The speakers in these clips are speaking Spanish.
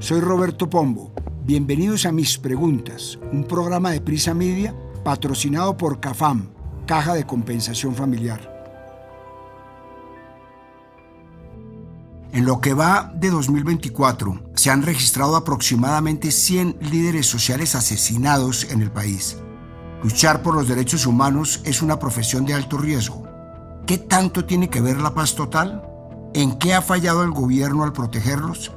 Soy Roberto Pombo. Bienvenidos a Mis Preguntas, un programa de Prisa Media patrocinado por CAFAM, Caja de Compensación Familiar. En lo que va de 2024, se han registrado aproximadamente 100 líderes sociales asesinados en el país. Luchar por los derechos humanos es una profesión de alto riesgo. ¿Qué tanto tiene que ver la paz total? ¿En qué ha fallado el gobierno al protegerlos?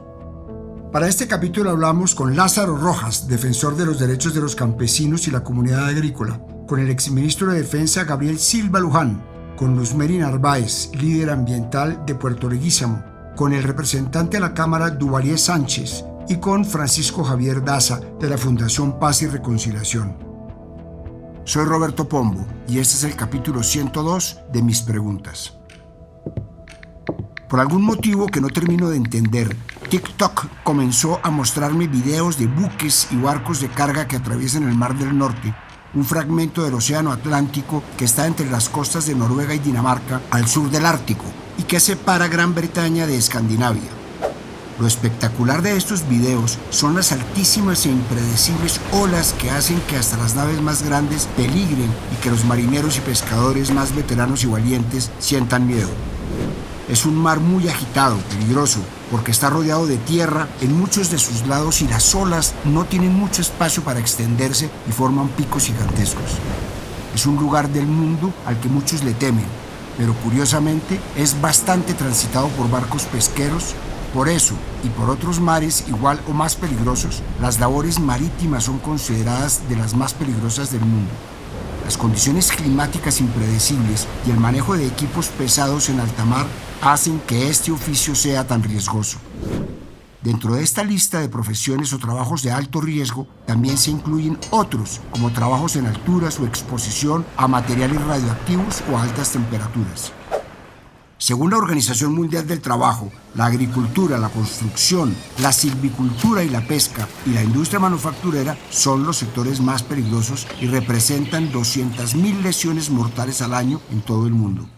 Para este capítulo hablamos con Lázaro Rojas, defensor de los derechos de los campesinos y la comunidad agrícola, con el exministro de Defensa Gabriel Silva Luján, con Luzmeri Narváez, líder ambiental de Puerto Leguízamo, con el representante a la Cámara Duvalier Sánchez y con Francisco Javier Daza de la Fundación Paz y Reconciliación. Soy Roberto Pombo y este es el capítulo 102 de Mis Preguntas. Por algún motivo que no termino de entender, TikTok comenzó a mostrarme videos de buques y barcos de carga que atraviesan el Mar del Norte, un fragmento del Océano Atlántico que está entre las costas de Noruega y Dinamarca al sur del Ártico y que separa Gran Bretaña de Escandinavia. Lo espectacular de estos videos son las altísimas e impredecibles olas que hacen que hasta las naves más grandes peligren y que los marineros y pescadores más veteranos y valientes sientan miedo. Es un mar muy agitado, peligroso, porque está rodeado de tierra en muchos de sus lados y las olas no tienen mucho espacio para extenderse y forman picos gigantescos. Es un lugar del mundo al que muchos le temen, pero curiosamente es bastante transitado por barcos pesqueros. Por eso, y por otros mares igual o más peligrosos, las labores marítimas son consideradas de las más peligrosas del mundo. Las condiciones climáticas impredecibles y el manejo de equipos pesados en alta mar hacen que este oficio sea tan riesgoso. Dentro de esta lista de profesiones o trabajos de alto riesgo también se incluyen otros, como trabajos en alturas o exposición a materiales radioactivos o a altas temperaturas. Según la Organización Mundial del Trabajo, la agricultura, la construcción, la silvicultura y la pesca y la industria manufacturera son los sectores más peligrosos y representan 200.000 lesiones mortales al año en todo el mundo.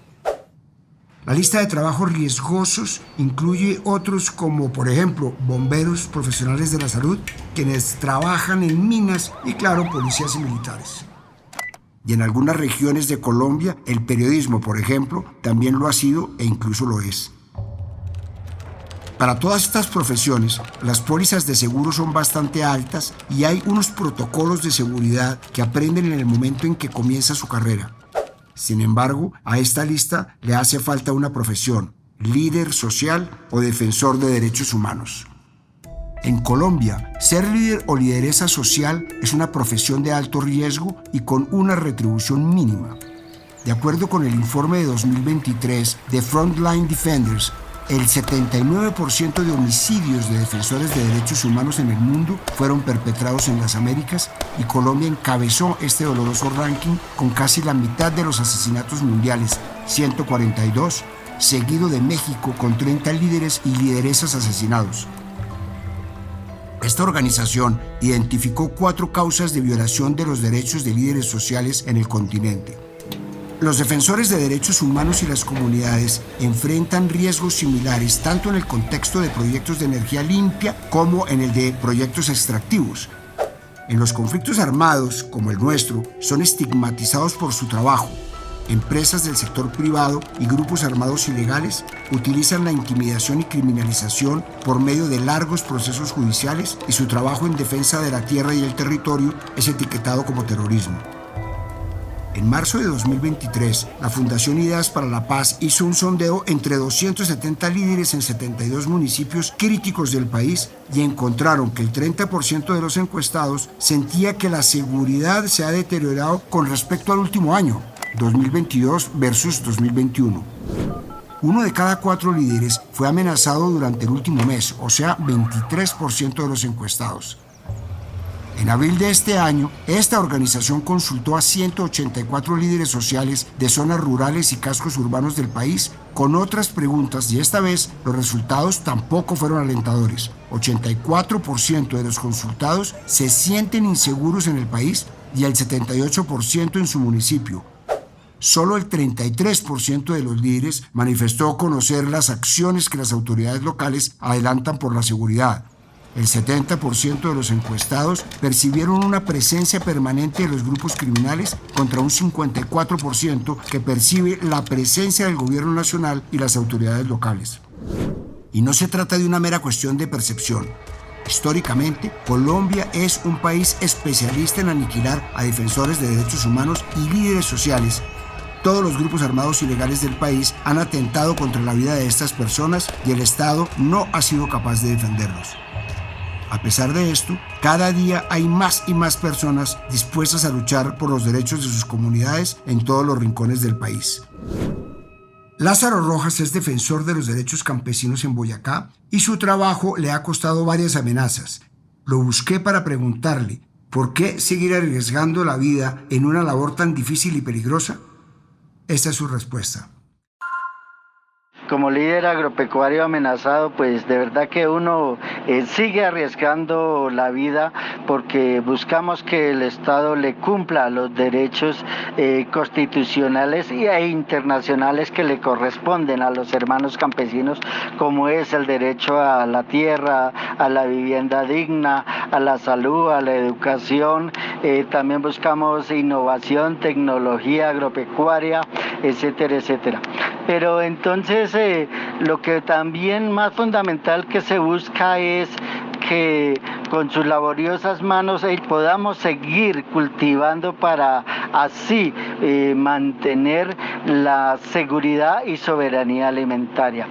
La lista de trabajos riesgosos incluye otros como, por ejemplo, bomberos profesionales de la salud, quienes trabajan en minas y, claro, policías y militares. Y en algunas regiones de Colombia, el periodismo, por ejemplo, también lo ha sido e incluso lo es. Para todas estas profesiones, las pólizas de seguro son bastante altas y hay unos protocolos de seguridad que aprenden en el momento en que comienza su carrera. Sin embargo, a esta lista le hace falta una profesión: líder social o defensor de derechos humanos. En Colombia, ser líder o lideresa social es una profesión de alto riesgo y con una retribución mínima. De acuerdo con el informe de 2023 de Frontline Defenders, el 79% de homicidios de defensores de derechos humanos en el mundo fueron perpetrados en las Américas y Colombia encabezó este doloroso ranking con casi la mitad de los asesinatos mundiales, 142, seguido de México con 30 líderes y lideresas asesinados. Esta organización identificó 4 causas de violación de los derechos de líderes sociales en el continente. Los defensores de derechos humanos y las comunidades enfrentan riesgos similares tanto en el contexto de proyectos de energía limpia como en el de proyectos extractivos. En los conflictos armados, como el nuestro, son estigmatizados por su trabajo. Empresas del sector privado y grupos armados ilegales utilizan la intimidación y criminalización por medio de largos procesos judiciales y su trabajo en defensa de la tierra y el territorio es etiquetado como terrorismo. En marzo de 2023, la Fundación Ideas para la Paz hizo un sondeo entre 270 líderes en 72 municipios críticos del país y encontraron que el 30% de los encuestados sentía que la seguridad se ha deteriorado con respecto al último año, 2022 versus 2021. 1 de cada 4 líderes fue amenazado durante el último mes, o sea, 23% de los encuestados. En abril de este año, esta organización consultó a 184 líderes sociales de zonas rurales y cascos urbanos del país con otras preguntas y esta vez los resultados tampoco fueron alentadores. 84% de los consultados se sienten inseguros en el país y el 78% en su municipio. Solo el 33% de los líderes manifestó conocer las acciones que las autoridades locales adelantan por la seguridad. El 70% de los encuestados percibieron una presencia permanente de los grupos criminales contra un 54% que percibe la presencia del gobierno nacional y las autoridades locales. Y no se trata de una mera cuestión de percepción. Históricamente, Colombia es un país especialista en aniquilar a defensores de derechos humanos y líderes sociales. Todos los grupos armados ilegales del país han atentado contra la vida de estas personas y el Estado no ha sido capaz de defenderlos. A pesar de esto, cada día hay más y más personas dispuestas a luchar por los derechos de sus comunidades en todos los rincones del país. Lázaro Rojas es defensor de los derechos campesinos en Boyacá y su trabajo le ha costado varias amenazas. Lo busqué para preguntarle, ¿por qué seguir arriesgando la vida en una labor tan difícil y peligrosa? Esta es su respuesta. Como líder agropecuario amenazado, pues de verdad que uno sigue arriesgando la vida porque buscamos que el Estado le cumpla los derechos constitucionales e internacionales que le corresponden a los hermanos campesinos, como es el derecho a la tierra, a la vivienda digna, a la salud, a la educación. También buscamos innovación, tecnología agropecuaria, etcétera, etcétera. Pero entonces lo que también más fundamental que se busca es que con sus laboriosas manos podamos seguir cultivando para así mantener la seguridad y soberanía alimentaria.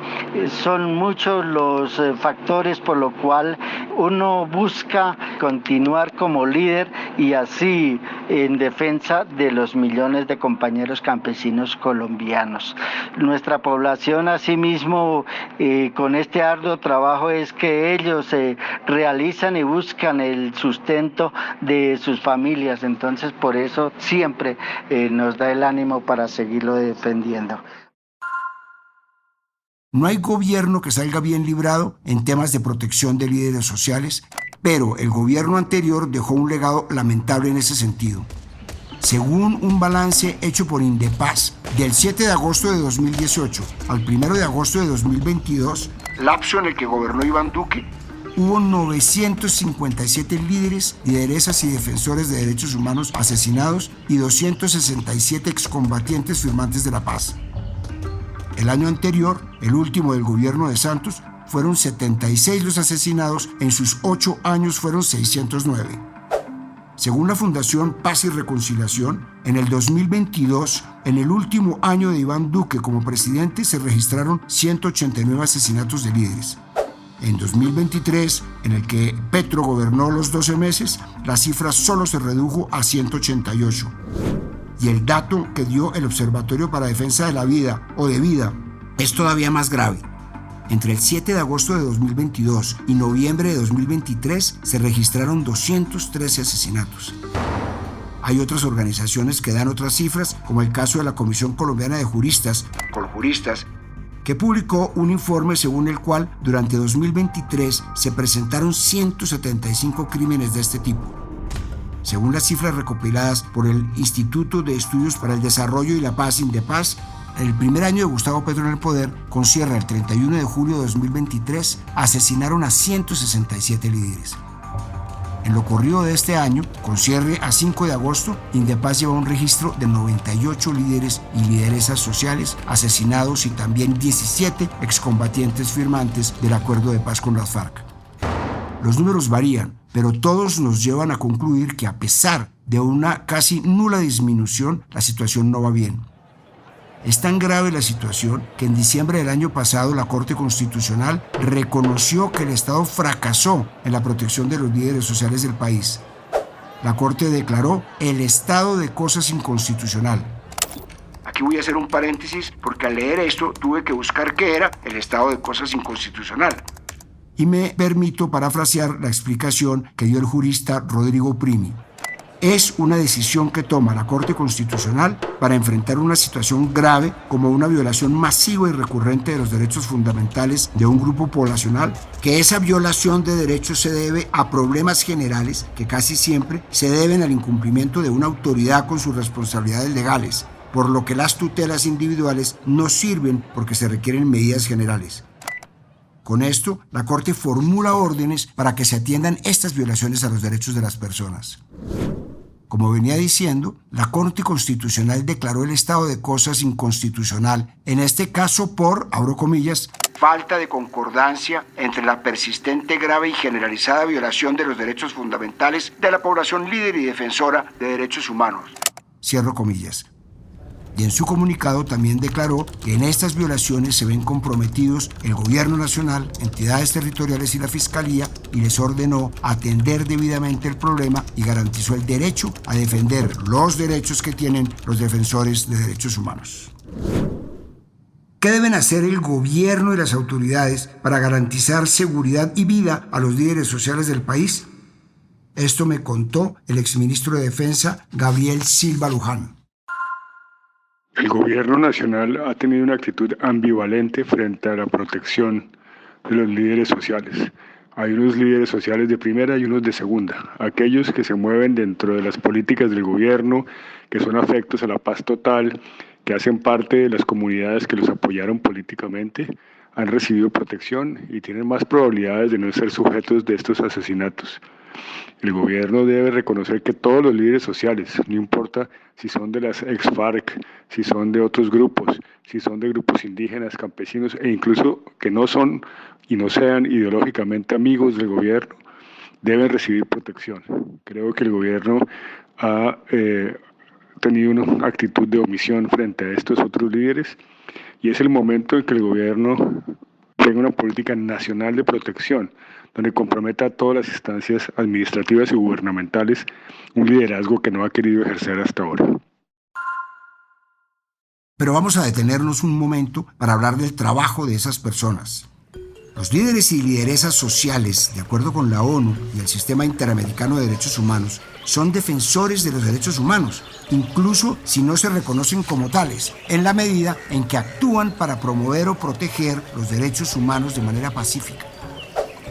Son muchos los factores por lo cual uno busca continuar como líder y así en defensa de los millones de compañeros campesinos colombianos. Nuestra población asimismo con este arduo trabajo es que ellos realizan y buscan el sustento de sus familias, entonces por eso siempre nos da el ánimo para seguirlo defendiendo. No hay gobierno que salga bien librado en temas de protección de líderes sociales, pero el gobierno anterior dejó un legado lamentable en ese sentido. Según un balance hecho por Indepaz, del 7 de agosto de 2018 al 1 de agosto de 2022, lapso en el que gobernó Iván Duque, hubo 957 líderes, lideresas y defensores de derechos humanos asesinados y 267 excombatientes firmantes de la paz. El año anterior, el último del gobierno de Santos, fueron 76 los asesinados, en sus 8 años fueron 609. Según la Fundación Paz y Reconciliación, en el 2022, en el último año de Iván Duque como presidente, se registraron 189 asesinatos de líderes. En 2023, en el que Petro gobernó los 12 meses, la cifra solo se redujo a 188. Y el dato que dio el Observatorio para Defensa de la Vida o de Vida es todavía más grave. Entre el 7 de agosto de 2022 y noviembre de 2023 se registraron 213 asesinatos. Hay otras organizaciones que dan otras cifras, como el caso de la Comisión Colombiana de Juristas, Coljuristas, que publicó un informe según el cual durante 2023 se presentaron 175 crímenes de este tipo. Según las cifras recopiladas por el Instituto de Estudios para el Desarrollo y la Paz, Indepaz, en el primer año de Gustavo Petro en el poder, con cierre el 31 de julio de 2023, asesinaron a 167 líderes. En lo corrido de este año, con cierre a 5 de agosto, Indepaz lleva un registro de 98 líderes y lideresas sociales asesinados y también 17 excombatientes firmantes del acuerdo de paz con las FARC. Los números varían, pero todos nos llevan a concluir que a pesar de una casi nula disminución, la situación no va bien. Es tan grave la situación que en diciembre del año pasado la Corte Constitucional reconoció que el Estado fracasó en la protección de los líderes sociales del país. La Corte declaró el estado de cosas inconstitucional. Aquí voy a hacer un paréntesis porque al leer esto tuve que buscar qué era el estado de cosas inconstitucional. Y me permito parafrasear la explicación que dio el jurista Rodrigo Primi. Es una decisión que toma la Corte Constitucional para enfrentar una situación grave como una violación masiva y recurrente de los derechos fundamentales de un grupo poblacional, que esa violación de derechos se debe a problemas generales que casi siempre se deben al incumplimiento de una autoridad con sus responsabilidades legales, por lo que las tutelas individuales no sirven porque se requieren medidas generales. Con esto, la Corte formula órdenes para que se atiendan estas violaciones a los derechos de las personas. Como venía diciendo, la Corte Constitucional declaró el estado de cosas inconstitucional, en este caso por, abro comillas, falta de concordancia entre la persistente, grave y generalizada violación de los derechos fundamentales de la población líder y defensora de derechos humanos. Cierro comillas. Y en su comunicado también declaró que en estas violaciones se ven comprometidos el Gobierno Nacional, entidades territoriales y la Fiscalía, y les ordenó atender debidamente el problema y garantizó el derecho a defender los derechos que tienen los defensores de derechos humanos. ¿Qué deben hacer el gobierno y las autoridades para garantizar seguridad y vida a los líderes sociales del país? Esto me contó el exministro de Defensa, Gabriel Silva Luján. El gobierno nacional ha tenido una actitud ambivalente frente a la protección de los líderes sociales. Hay unos líderes sociales de primera y unos de segunda. Aquellos que se mueven dentro de las políticas del gobierno, que son afectos a la paz total, que hacen parte de las comunidades que los apoyaron políticamente, han recibido protección y tienen más probabilidades de no ser sujetos de estos asesinatos. El gobierno debe reconocer que todos los líderes sociales, no importa si son de las ex-FARC, si son de otros grupos, si son de grupos indígenas, campesinos e incluso que no son y no sean ideológicamente amigos del gobierno, deben recibir protección. Creo que el gobierno ha tenido una actitud de omisión frente a estos otros líderes y es el momento en que el gobierno tenga una política nacional de protección donde comprometa a todas las instancias administrativas y gubernamentales, un liderazgo que no ha querido ejercer hasta ahora. Pero vamos a detenernos un momento para hablar del trabajo de esas personas. Los líderes y lideresas sociales, de acuerdo con la ONU y el Sistema Interamericano de Derechos Humanos, son defensores de los derechos humanos, incluso si no se reconocen como tales, en la medida en que actúan para promover o proteger los derechos humanos de manera pacífica.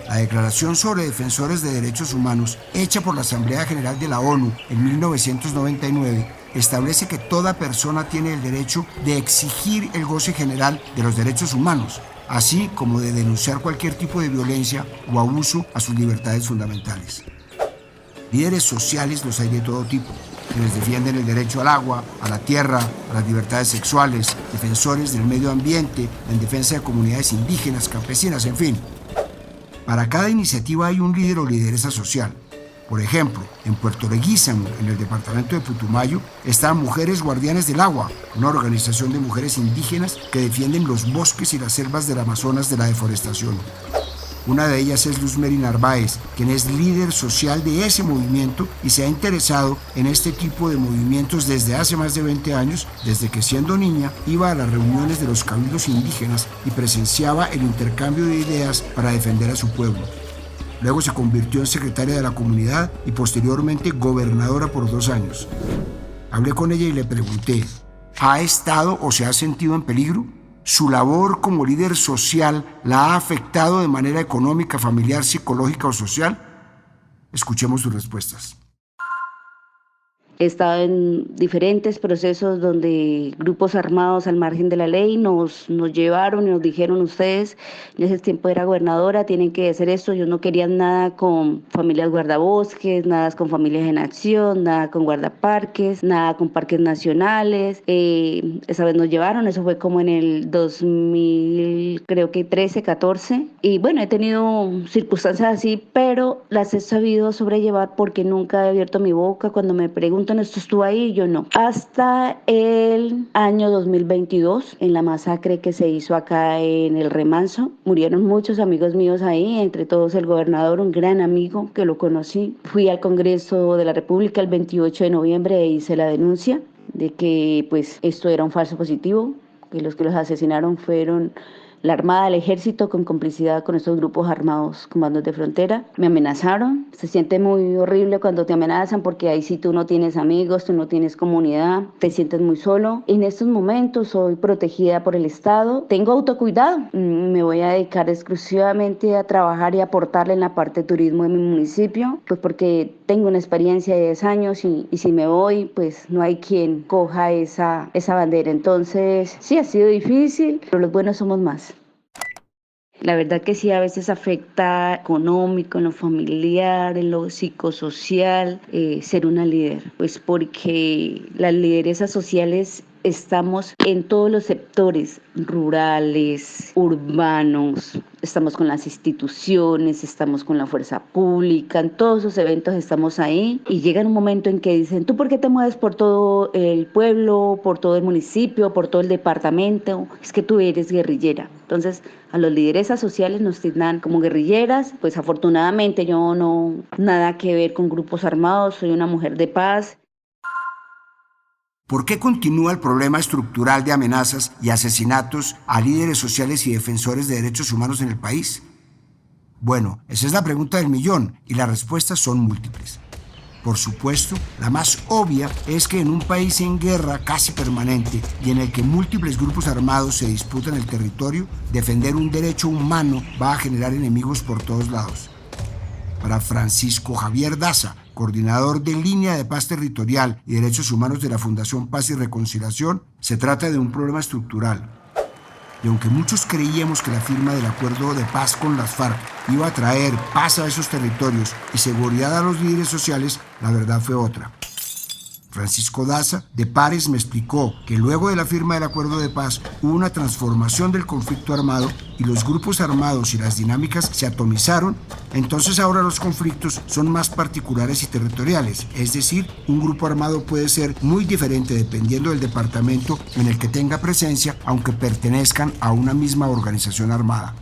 La Declaración sobre Defensores de Derechos Humanos, hecha por la Asamblea General de la ONU en 1999, establece que toda persona tiene el derecho de exigir el goce general de los derechos humanos, así como de denunciar cualquier tipo de violencia o abuso a sus libertades fundamentales. Líderes sociales los hay de todo tipo, quienes defienden el derecho al agua, a la tierra, a las libertades sexuales, defensores del medio ambiente, en defensa de comunidades indígenas, campesinas, en fin. Para cada iniciativa hay un líder o lideresa social. Por ejemplo, en Puerto Leguízamo, en el departamento de Putumayo, están Mujeres Guardianes del Agua, una organización de mujeres indígenas que defienden los bosques y las selvas del Amazonas de la deforestación. Una de ellas es Luz Mary Narváez, quien es líder social de ese movimiento y se ha interesado en este tipo de movimientos desde hace más de 20 años, desde que siendo niña iba a las reuniones de los cabildos indígenas y presenciaba el intercambio de ideas para defender a su pueblo. Luego se convirtió en secretaria de la comunidad y posteriormente gobernadora por 2 años. Hablé con ella y le pregunté, ¿ha estado o se ha sentido en peligro? ¿Su labor como líder social la ha afectado de manera económica, familiar, psicológica o social? Escuchemos sus respuestas. He estado en diferentes procesos donde grupos armados al margen de la ley nos llevaron y nos dijeron ustedes, en ese tiempo era gobernadora, tienen que hacer esto. Yo no quería nada con familias guardabosques, nada con familias en acción, nada con guardaparques, nada con parques nacionales. Esa vez nos llevaron, eso fue como en el 2000, creo que 13, 14. Y bueno, he tenido circunstancias así, pero las he sabido sobrellevar porque nunca he abierto mi boca cuando me preguntan ¿esto estuvo ahí? Yo no. Hasta el año 2022, en la masacre que se hizo acá en el Remanso, murieron muchos amigos míos ahí, entre todos el gobernador, un gran amigo que lo conocí. Fui al Congreso de la República el 28 de noviembre e hice la denuncia de que pues esto era un falso positivo, que los asesinaron fueron la Armada, el Ejército, con complicidad con estos grupos armados, comandos de frontera. Me amenazaron. Se siente muy horrible cuando te amenazan porque ahí sí tú no tienes amigos, tú no tienes comunidad, te sientes muy solo. En estos momentos soy protegida por el Estado. Tengo autocuidado. Me voy a dedicar exclusivamente a trabajar y aportarle en la parte de turismo de mi municipio, pues porque tengo una experiencia de 10 años y si me voy, pues no hay quien coja esa bandera. Entonces, sí, ha sido difícil, pero los buenos somos más. La verdad que sí, a veces afecta económico, en lo familiar, en lo psicosocial, ser una líder. Pues porque las lideresas sociales estamos en todos los sectores, rurales, urbanos, estamos con las instituciones, estamos con la fuerza pública, en todos esos eventos estamos ahí y llega un momento en que dicen, ¿tú por qué te mueves por todo el pueblo, por todo el municipio, por todo el departamento? Es que tú eres guerrillera. Entonces, a los lideresas sociales nos tildan como guerrilleras, pues afortunadamente yo no nada que ver con grupos armados, soy una mujer de paz. ¿Por qué continúa el problema estructural de amenazas y asesinatos a líderes sociales y defensores de derechos humanos en el país? Bueno, esa es la pregunta del millón y las respuestas son múltiples. Por supuesto, la más obvia es que en un país en guerra casi permanente y en el que múltiples grupos armados se disputan el territorio, defender un derecho humano va a generar enemigos por todos lados. Para Francisco Javier Daza, coordinador de Línea de Paz Territorial y Derechos Humanos de la Fundación Paz y Reconciliación, se trata de un problema estructural. Y aunque muchos creíamos que la firma del acuerdo de paz con las FARC iba a traer paz a esos territorios y seguridad a los líderes sociales, la verdad fue otra. Francisco Daza, de Pares, me explicó que luego de la firma del acuerdo de paz hubo una transformación del conflicto armado y los grupos armados y las dinámicas se atomizaron, entonces ahora los conflictos son más particulares y territoriales, es decir, un grupo armado puede ser muy diferente dependiendo del departamento en el que tenga presencia, aunque pertenezcan a una misma organización armada.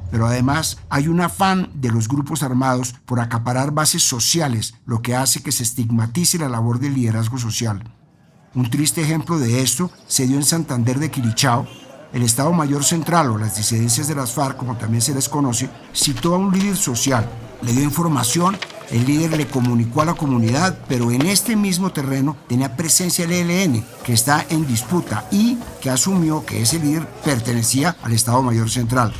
Pero además hay un afán de los grupos armados por acaparar bases sociales, lo que hace que se estigmatice la labor del liderazgo social. Un triste ejemplo de esto se dio en Santander de Quilichao. El Estado Mayor Central, o las disidencias de las FARC, como también se les conoce, citó a un líder social, le dio información, el líder le comunicó a la comunidad, pero en este mismo terreno tenía presencia el ELN, que está en disputa y que asumió que ese líder pertenecía al Estado Mayor Central,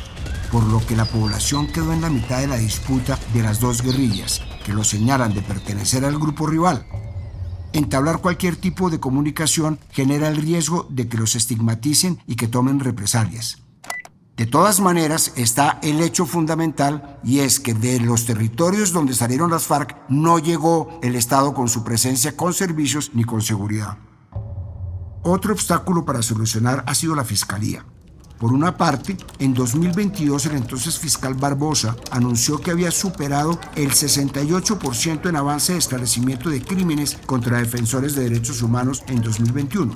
por lo que la población quedó en la mitad de la disputa de las dos guerrillas, que lo señalan de pertenecer al grupo rival. Entablar cualquier tipo de comunicación genera el riesgo de que los estigmaticen y que tomen represalias. De todas maneras, está el hecho fundamental y es que de los territorios donde salieron las FARC no llegó el Estado con su presencia, con servicios ni con seguridad. Otro obstáculo para solucionar ha sido la Fiscalía. Por una parte, en 2022 el entonces fiscal Barbosa anunció que había superado el 68% en avance de esclarecimiento de crímenes contra defensores de derechos humanos en 2021.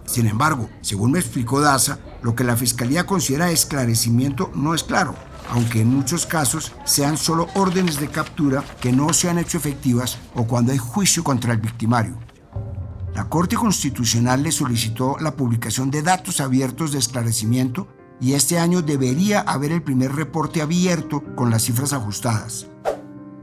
Sin embargo, según me explicó Daza, lo que la Fiscalía considera esclarecimiento no es claro, aunque en muchos casos sean solo órdenes de captura que no se han hecho efectivas o cuando hay juicio contra el victimario. La Corte Constitucional le solicitó la publicación de datos abiertos de esclarecimiento y este año debería haber el primer reporte abierto con las cifras ajustadas.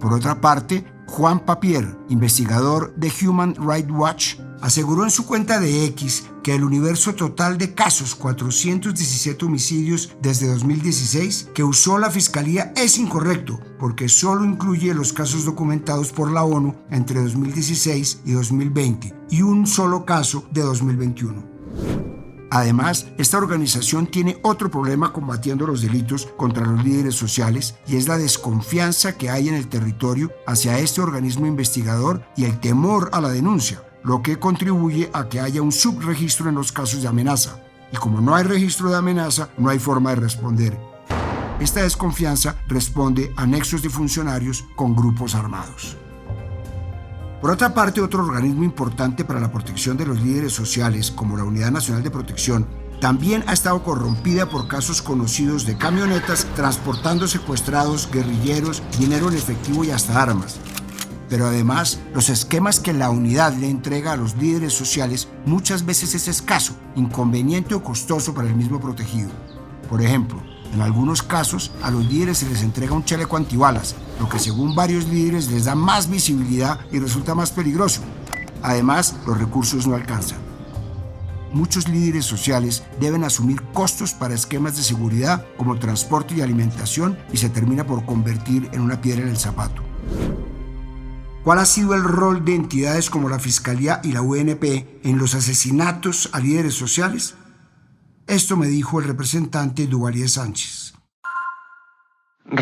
Por otra parte, Juan Papier, investigador de Human Rights Watch, aseguró en su cuenta de X que el universo total de casos, 417 homicidios desde 2016, que usó la Fiscalía es incorrecto, porque solo incluye los casos documentados por la ONU entre 2016 y 2020 y un solo caso de 2021. Además, esta organización tiene otro problema combatiendo los delitos contra los líderes sociales y es la desconfianza que hay en el territorio hacia este organismo investigador y el temor a la denuncia, lo que contribuye a que haya un subregistro en los casos de amenaza. Y como no hay registro de amenaza, no hay forma de responder. Esta desconfianza responde a nexos de funcionarios con grupos armados. Por otra parte, otro organismo importante para la protección de los líderes sociales, como la Unidad Nacional de Protección, también ha estado corrompida por casos conocidos de camionetas transportando secuestrados, guerrilleros, dinero en efectivo y hasta armas. Pero además, los esquemas que la unidad le entrega a los líderes sociales muchas veces es escaso, inconveniente o costoso para el mismo protegido. Por ejemplo, en algunos casos, a los líderes se les entrega un chaleco antibalas, lo que según varios líderes les da más visibilidad y resulta más peligroso. Además, los recursos no alcanzan. Muchos líderes sociales deben asumir costos para esquemas de seguridad como transporte y alimentación y se termina por convertir en una piedra en el zapato. ¿Cuál ha sido el rol de entidades como la Fiscalía y la UNP en los asesinatos a líderes sociales? Esto me dijo el representante Duvalier Sánchez.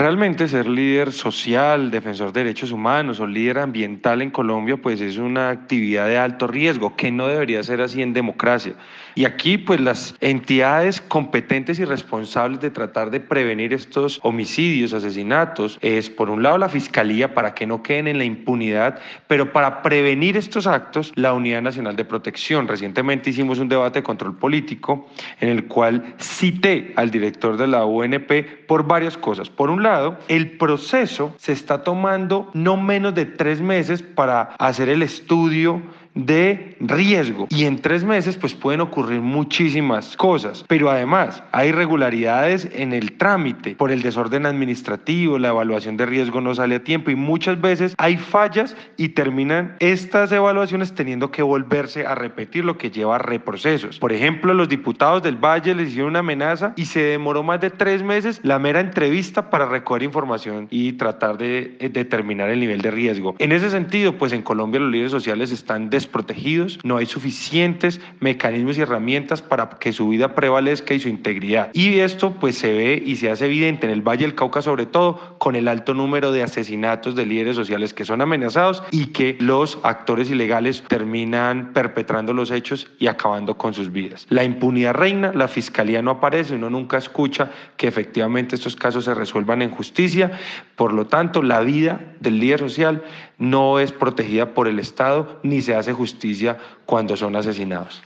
Realmente ser líder social, defensor de derechos humanos o líder ambiental en Colombia pues es una actividad de alto riesgo que no debería ser así en democracia. Y aquí pues las entidades competentes y responsables de tratar de prevenir estos homicidios, asesinatos, es por un lado la Fiscalía para que no queden en la impunidad, pero para prevenir estos actos la Unidad Nacional de Protección. Recientemente hicimos un debate de control político en el cual cité al director de la UNP por varias cosas. Por un lado, el proceso se está tomando no menos de 3 meses para hacer el estudio de riesgo y en 3 meses pues pueden ocurrir muchísimas cosas, pero además hay irregularidades en el trámite por el desorden administrativo, la evaluación de riesgo no sale a tiempo y muchas veces hay fallas y terminan estas evaluaciones teniendo que volverse a repetir, lo que lleva a reprocesos. Por ejemplo, los diputados del Valle les hicieron una amenaza y se demoró más de 3 meses la mera entrevista para recoger información y tratar de determinar el nivel de riesgo. En ese sentido, pues en Colombia los líderes sociales están desprotegidos, no hay suficientes mecanismos y herramientas para que su vida prevalezca y su integridad. Y esto pues se ve y se hace evidente en el Valle del Cauca, sobre todo con el alto número de asesinatos de líderes sociales que son amenazados y que los actores ilegales terminan perpetrando los hechos y acabando con sus vidas. La impunidad reina, la Fiscalía no aparece, uno nunca escucha que efectivamente estos casos se resuelvan en justicia, por lo tanto la vida del líder social no es protegida por el Estado ni se hace justicia cuando son asesinados.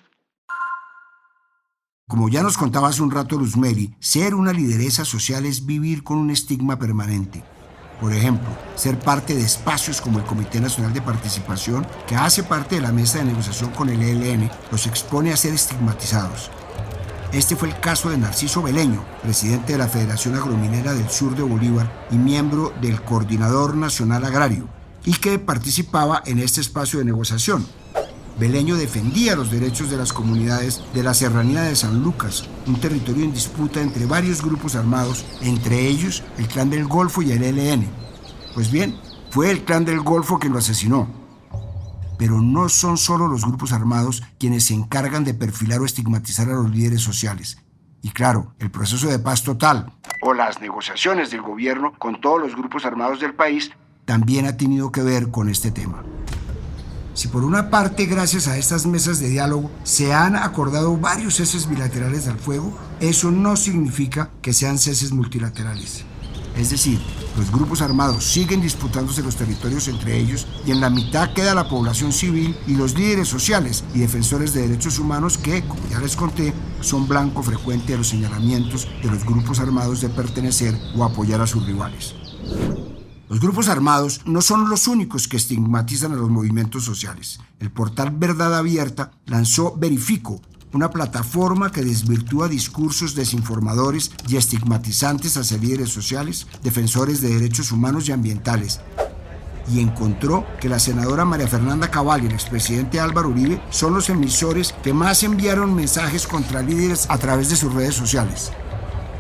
Como ya nos contaba hace un rato Luzmeli, ser una lideresa social es vivir con un estigma permanente. Por ejemplo, ser parte de espacios como el Comité Nacional de Participación, que hace parte de la mesa de negociación con el ELN, los expone a ser estigmatizados. Este fue el caso de Narciso Beleño, presidente de la Federación Agrominera del Sur de Bolívar y miembro del Coordinador Nacional Agrario, y que participaba en este espacio de negociación. Beleño defendía los derechos de las comunidades de la Serranía de San Lucas, un territorio en disputa entre varios grupos armados, entre ellos el Clan del Golfo y el ELN. Pues bien, fue el Clan del Golfo quien lo asesinó. Pero no son solo los grupos armados quienes se encargan de perfilar o estigmatizar a los líderes sociales. Y claro, el proceso de paz total o las negociaciones del gobierno con todos los grupos armados del país también ha tenido que ver con este tema. Si por una parte, gracias a estas mesas de diálogo, se han acordado varios ceses bilaterales al fuego, eso no significa que sean ceses multilaterales. Es decir, los grupos armados siguen disputándose los territorios entre ellos y en la mitad queda la población civil y los líderes sociales y defensores de derechos humanos que, como ya les conté, son blanco frecuente de los señalamientos de los grupos armados de pertenecer o apoyar a sus rivales. Los grupos armados no son los únicos que estigmatizan a los movimientos sociales. El portal Verdad Abierta lanzó Verifico, una plataforma que desvirtúa discursos desinformadores y estigmatizantes hacia líderes sociales, defensores de derechos humanos y ambientales. Y encontró que la senadora María Fernanda Cabal y el expresidente Álvaro Uribe son los emisores que más enviaron mensajes contra líderes a través de sus redes sociales.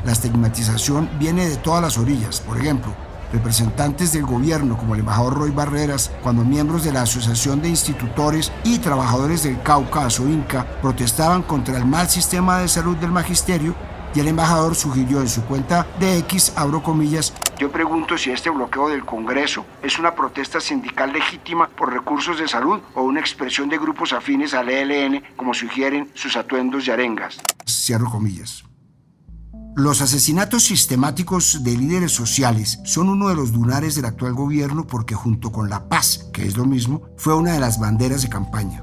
La estigmatización viene de todas las orillas. Por ejemplo, representantes del gobierno como el embajador Roy Barreras, cuando miembros de la Asociación de Institutores y Trabajadores del Cauca, ASOINCA, protestaban contra el mal sistema de salud del magisterio, y el embajador sugirió en su cuenta de X, abro comillas, yo pregunto si este bloqueo del Congreso es una protesta sindical legítima por recursos de salud o una expresión de grupos afines al ELN, como sugieren sus atuendos y arengas. Cierro comillas. Los asesinatos sistemáticos de líderes sociales son uno de los lunares del actual gobierno porque junto con la paz, que es lo mismo, fue una de las banderas de campaña.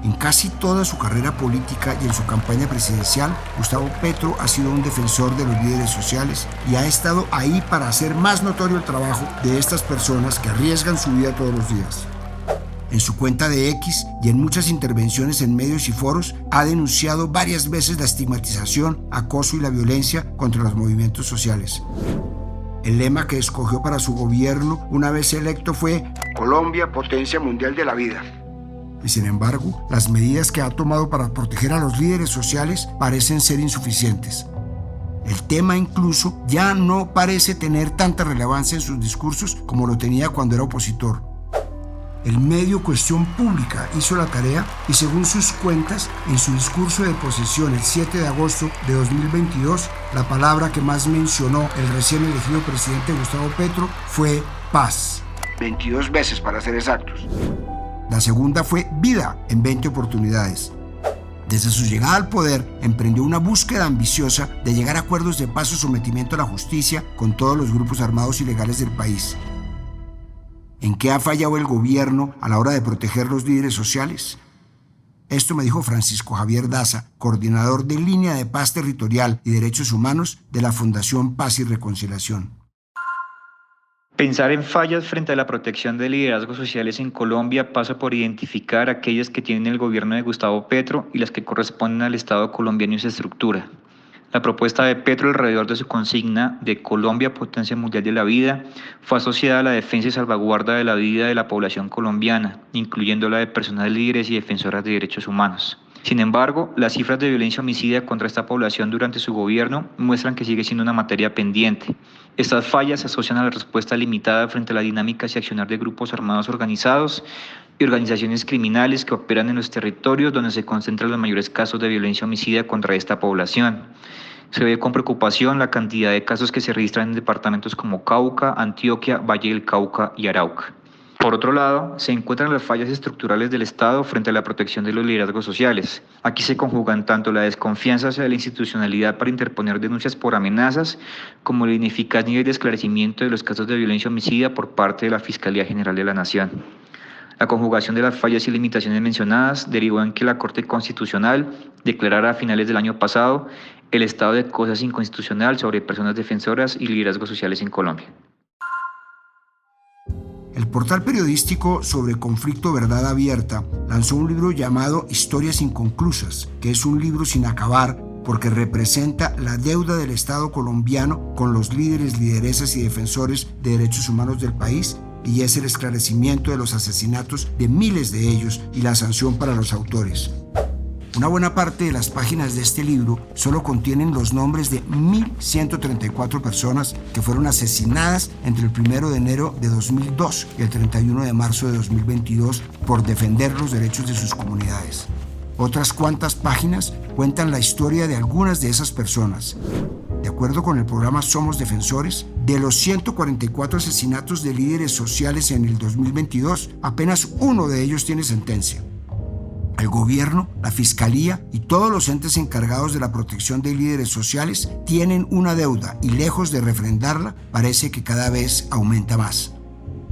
En casi toda su carrera política y en su campaña presidencial, Gustavo Petro ha sido un defensor de los líderes sociales y ha estado ahí para hacer más notorio el trabajo de estas personas que arriesgan su vida todos los días. En su cuenta de X y en muchas intervenciones en medios y foros, ha denunciado varias veces la estigmatización, acoso y la violencia contra los movimientos sociales. El lema que escogió para su gobierno una vez electo fue Colombia, potencia mundial de la vida. Y sin embargo, las medidas que ha tomado para proteger a los líderes sociales parecen ser insuficientes. El tema incluso ya no parece tener tanta relevancia en sus discursos como lo tenía cuando era opositor. El medio Cuestión Pública hizo la tarea y, según sus cuentas, en su discurso de posesión el 7 de agosto de 2022, la palabra que más mencionó el recién elegido presidente Gustavo Petro fue paz. 22 veces para ser exactos. La segunda fue vida en 20 oportunidades. Desde su llegada al poder, emprendió una búsqueda ambiciosa de llegar a acuerdos de paz o sometimiento a la justicia con todos los grupos armados ilegales del país. ¿En qué ha fallado el gobierno a la hora de proteger los líderes sociales? Esto me dijo Francisco Javier Daza, coordinador de Línea de Paz Territorial y Derechos Humanos de la Fundación Paz y Reconciliación. Pensar en fallas frente a la protección de liderazgos sociales en Colombia pasa por identificar aquellas que tienen el gobierno de Gustavo Petro y las que corresponden al Estado colombiano y su estructura. La propuesta de Petro alrededor de su consigna de Colombia, potencia mundial de la vida, fue asociada a la defensa y salvaguarda de la vida de la población colombiana, incluyendo la de personas líderes y defensoras de derechos humanos. Sin embargo, las cifras de violencia homicida contra esta población durante su gobierno muestran que sigue siendo una materia pendiente. Estas fallas se asocian a la respuesta limitada frente a las dinámicas y accionar de grupos armados organizados y organizaciones criminales que operan en los territorios donde se concentran los mayores casos de violencia homicida contra esta población. Se ve con preocupación la cantidad de casos que se registran en departamentos como Cauca, Antioquia, Valle del Cauca y Arauca. Por otro lado, se encuentran las fallas estructurales del Estado frente a la protección de los liderazgos sociales. Aquí se conjugan tanto la desconfianza hacia la institucionalidad para interponer denuncias por amenazas, como el ineficaz nivel de esclarecimiento de los casos de violencia homicida por parte de la Fiscalía General de la Nación. La conjugación de las fallas y limitaciones mencionadas derivó en que la Corte Constitucional declarara a finales del año pasado el estado de cosas inconstitucional sobre personas defensoras y liderazgos sociales en Colombia. El portal periodístico sobre Conflicto Verdad Abierta lanzó un libro llamado Historias Inconclusas, que es un libro sin acabar porque representa la deuda del Estado colombiano con los líderes, lideresas y defensores de derechos humanos del país, y es el esclarecimiento de los asesinatos de miles de ellos y la sanción para los autores. Una buena parte de las páginas de este libro solo contienen los nombres de 1.134 personas que fueron asesinadas entre el 1 de enero de 2002 y el 31 de marzo de 2022 por defender los derechos de sus comunidades. Otras cuantas páginas cuentan la historia de algunas de esas personas. De acuerdo con el programa Somos Defensores, de los 144 asesinatos de líderes sociales en el 2022, apenas uno de ellos tiene sentencia. El gobierno, la fiscalía y todos los entes encargados de la protección de líderes sociales tienen una deuda y, lejos de refrendarla, parece que cada vez aumenta más.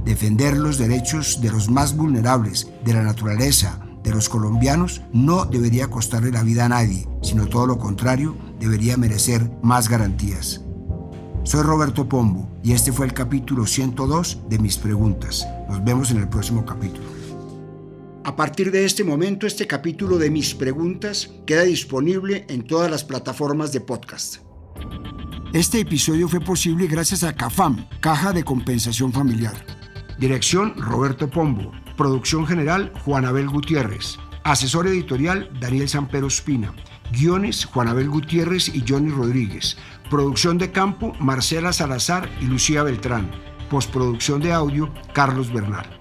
Defender los derechos de los más vulnerables, de la naturaleza, de los colombianos, no debería costarle la vida a nadie, sino todo lo contrario, debería merecer más garantías. Soy Roberto Pombo y este fue el capítulo 102 de Mis Preguntas. Nos vemos en el próximo capítulo. A partir de este momento, este capítulo de Mis Preguntas queda disponible en todas las plataformas de podcast. Este episodio fue posible gracias a CAFAM, Caja de Compensación Familiar. Dirección: Roberto Pombo. Producción general: Juan Abel Gutiérrez. Asesor editorial: Daniel Sampero Espina. Guiones: Juan Abel Gutiérrez y Johnny Rodríguez. Producción de campo: Marcela Salazar y Lucía Beltrán. Postproducción de audio: Carlos Bernal.